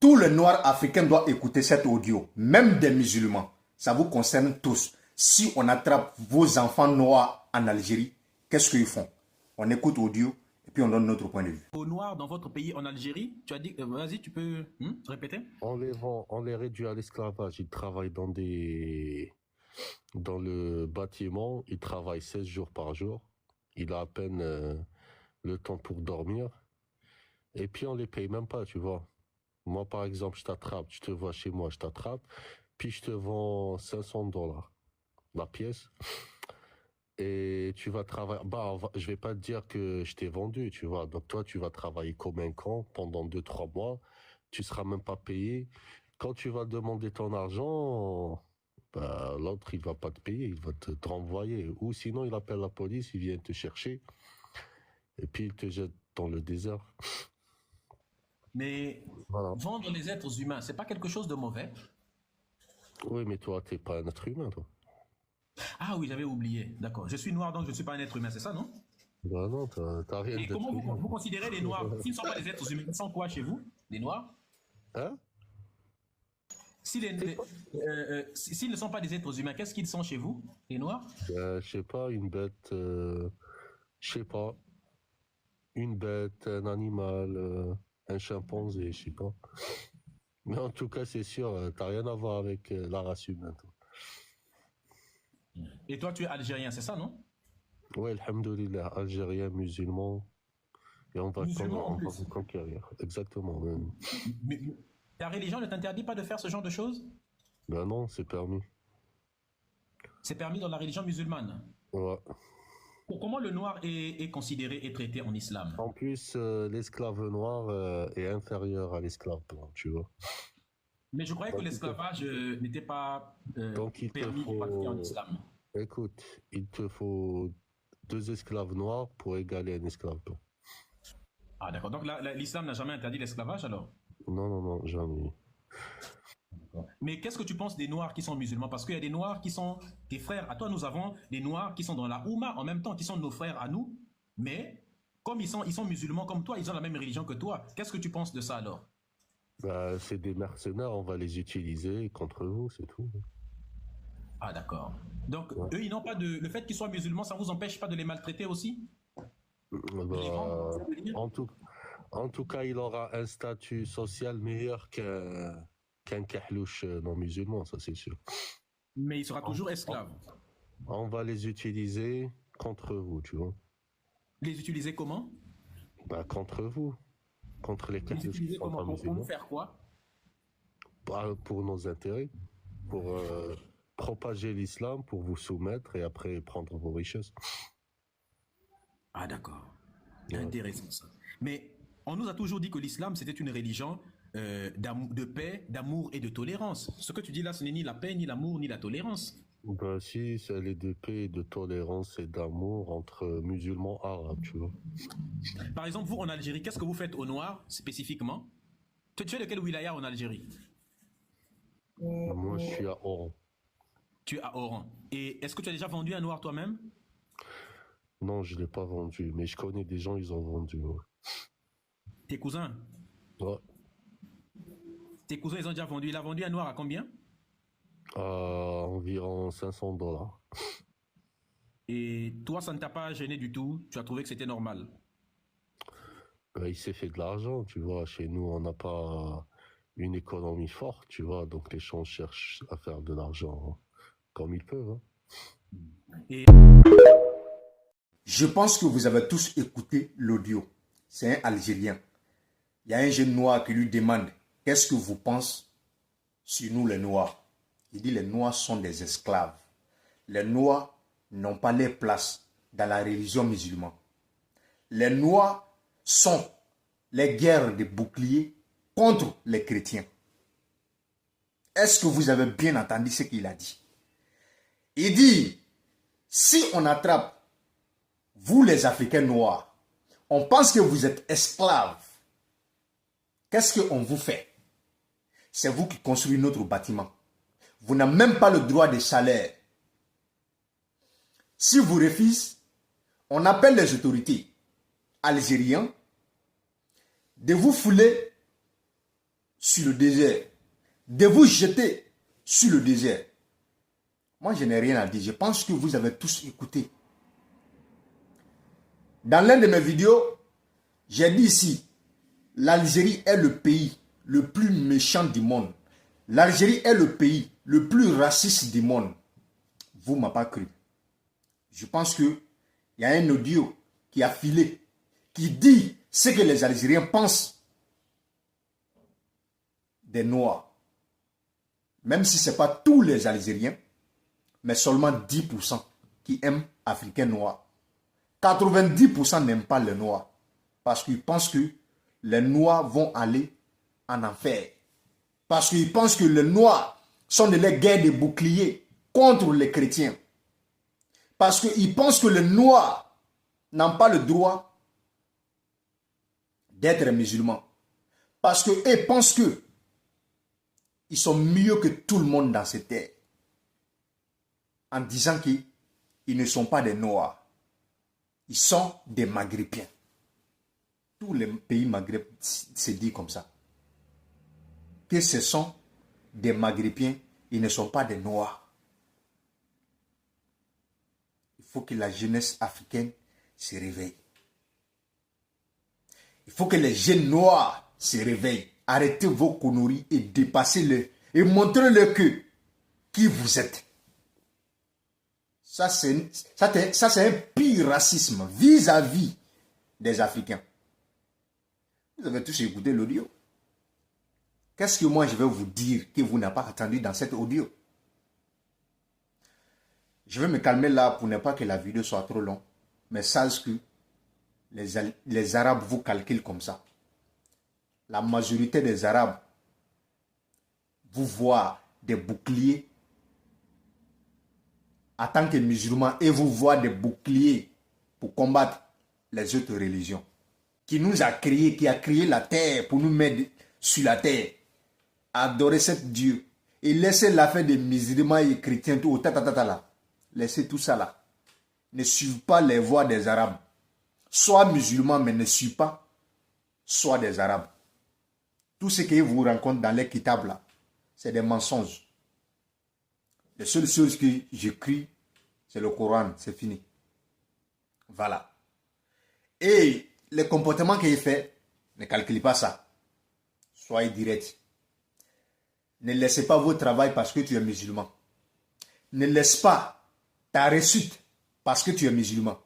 Tout le noir africain doit écouter cet audio, même des musulmans. Ça vous concerne tous. Si on attrape vos enfants noirs en Algérie, qu'est-ce qu'ils font? On écoute audio et puis on donne notre point de vue. Aux noirs dans votre pays en Algérie, tu as dit, vas-y, tu peux répéter? On les vend, on les réduit à l'esclavage. Ils travaillent dans le bâtiment. Ils travaillent 16 jours par jour. Il a à peine le temps pour dormir. Et puis on les paye même pas, tu vois. Moi, par exemple, je t'attrape, je te vois chez moi, je t'attrape, puis je te vends 500 dollars la pièce. Et tu vas travailler. Bah, je vais pas te dire que je t'ai vendu, tu vois. Donc toi, tu vas travailler comme un con pendant 2, 3 mois. Tu seras même pas payé. Quand tu vas demander ton argent, bah, l'autre, il va pas te payer, il va te renvoyer. Ou sinon, il appelle la police, il vient te chercher. Et puis, il te jette dans le désert. Mais Voilà. vendre les êtres humains, c'est pas quelque chose de mauvais? Oui, mais toi, t'es pas un être humain, toi. Ah oui, j'avais oublié. D'accord. Je suis noir, donc je ne suis pas un être humain, c'est ça, non? Bah non, t'as rien Et d'être comment humain. vous considérez les noirs? S'ils ne sont pas des êtres humains, ils sont quoi chez vous? Les noirs? Hein? S'ils ne sont pas des êtres humains, qu'est-ce qu'ils sont chez vous, les noirs? Je sais pas, une bête, je sais pas, une bête, un animal, un chimpanzé, je sais pas. Mais en tout cas, c'est sûr, t'as rien à voir avec la race humaine, toi. Et toi, tu es algérien, c'est ça, non? Ouais, alhamdoulilah, algérien, musulman, et Musulman en on va plus. vous conquérir. Exactement. Mais ta religion ne t'interdit pas de faire ce genre de choses? Ben non, c'est permis. C'est permis dans la religion musulmane. Ouais. Comment le noir est considéré et traité en islam? En plus, l'esclave noir est inférieur à l'esclave blanc, tu vois. Mais je croyais que Donc, l'esclavage n'était pas donc il te permis de pratiquer en faut, islam. écoute, il te faut 2 esclaves noirs pour égaler un esclave blanc. Ah d'accord, donc l'islam n'a jamais interdit l'esclavage alors? Non, non, non, jamais. Mais qu'est-ce que tu penses des noirs qui sont musulmans? Parce qu'il y a des noirs qui sont tes frères. À toi, nous avons des noirs qui sont dans la Oumma en même temps, qui sont nos frères à nous. Mais comme ils sont musulmans comme toi, ils ont la même religion que toi. Qu'est-ce que tu penses de ça alors? Bah, c'est des mercenaires, on va les utiliser contre vous, c'est tout. Ah d'accord. Donc Ouais. eux, ils n'ont pas de... Le fait qu'ils soient musulmans, ça ne vous empêche pas de les maltraiter aussi? De les vendre, Bah, ça veut dire? en tout cas, il aura un statut social meilleur qu'un kahlouche non musulman, ça c'est sûr. Mais il sera On, toujours on- esclave. on va les utiliser contre vous, tu vois. Les utiliser comment? Bah, contre vous, contre les Les kahlouches qui utiliser sont comment? pas Pour nous musulmans. faire quoi? Bah, pour nos intérêts, pour propager l'islam, pour vous soumettre et après prendre vos richesses. Ah d'accord. Ouais. Intéressant ça. Mais on nous a toujours dit que l'islam, c'était une religion de paix, d'amour et de tolérance. Ce que tu dis là, ce n'est ni la paix, ni l'amour, ni la tolérance. Bah, si, c'est les deux paix, de tolérance et d'amour entre musulmans arabes, tu vois. Par exemple, vous en Algérie, qu'est-ce que vous faites aux Noirs spécifiquement? Tu es de quel wilaya en Algérie? Moi, je suis à Oran. Tu es à Oran. Et est-ce que tu as déjà vendu un Noir toi-même? Non, je l'ai pas vendu, mais je connais des gens, ils ont vendu. Ouais. Tes cousins? Ouais. Tes cousins, ils ont déjà vendu. Il a vendu un Noir à combien? À environ 500 dollars. Et toi, ça ne t'a pas gêné du tout? Tu as trouvé que c'était normal? Bah, il s'est fait de l'argent, tu vois. Chez nous, on n'a pas une économie forte, tu vois. Donc, les gens cherchent à faire de l'argent comme ils peuvent. Hein. Et Je pense que vous avez tous écouté l'audio. C'est un Algérien. Il y a un jeune noir qui lui demande « Qu'est-ce que vous pensez sur nous les noirs ?» Il dit « Les noirs sont des esclaves. Les noirs n'ont pas leur place dans la religion musulmane. Les noirs sont les guerres de boucliers contre les chrétiens. » Est-ce que vous avez bien entendu ce qu'il a dit? Il dit « Si on attrape vous les Africains noirs, on pense que vous êtes esclaves. Qu'est-ce qu'on vous fait? C'est vous qui construisez notre bâtiment. Vous n'avez même pas le droit de salaire. Si vous refusez, on appelle les autorités algériennes de vous fouler sur le désert, de vous jeter sur le désert. Moi, je n'ai rien à dire. Je pense que vous avez tous écouté. Dans l'un de mes vidéos, j'ai dit ici, l'Algérie est le pays le plus méchant du monde. L'Algérie est le pays le plus raciste du monde. Vous ne m'avez pas cru. Je pense qu'il y a un audio qui a filé, qui dit ce que les Algériens pensent des Noirs. Même si ce n'est pas tous les Algériens, mais seulement 10% qui aiment Africains noirs. 90% n'aiment pas les Noirs. Parce qu'ils pensent que les Noirs vont aller en enfer. Parce qu'ils pensent que les Noirs sont de la guerre de boucliers contre les chrétiens. Parce qu'ils pensent que les Noirs n'ont pas le droit d'être musulmans. Parce qu'ils pensent que ils sont mieux que tout le monde dans cette terre. En disant qu'ils ne sont pas des Noirs. Ils sont des Maghrébiens. Tous les pays maghrébins se disent comme ça. Que ce sont des Maghrébiens, ils ne sont pas des Noirs. Il faut que la jeunesse africaine se réveille. Il faut que les jeunes Noirs se réveillent. Arrêtez vos conneries et dépassez-le. Et montrez-le que qui vous êtes. Ça, c'est un pire racisme vis-à-vis des Africains. Vous avez tous écouté l'audio. Qu'est-ce que moi je vais vous dire que vous n'avez pas entendu dans cet audio? Je vais me calmer là pour ne pas que la vidéo soit trop longue. Mais sache que les Arabes vous calculent comme ça. La majorité des Arabes vous voient des boucliers en tant que musulmans et vous voient des boucliers pour combattre les autres religions. Qui nous a créés, qui a créé la terre pour nous mettre sur la terre. Adorer cet Dieu et laisser l'affaire des musulmans et chrétiens tout au là. Laissez tout ça là. Ne suivez pas les voies des Arabes. Sois musulman mais ne suivez pas soit des Arabes. Tout ce que vous rencontrez dans les kitabs là, c'est des mensonges. Les seules choses que j'écris, c'est le Coran, c'est fini. Voilà. Et les comportements qu'il fait, ne calculez pas ça. Soyez direct. Ne laissez pas votre travail parce que tu es musulman. Ne laisse pas ta réussite parce que tu es musulman.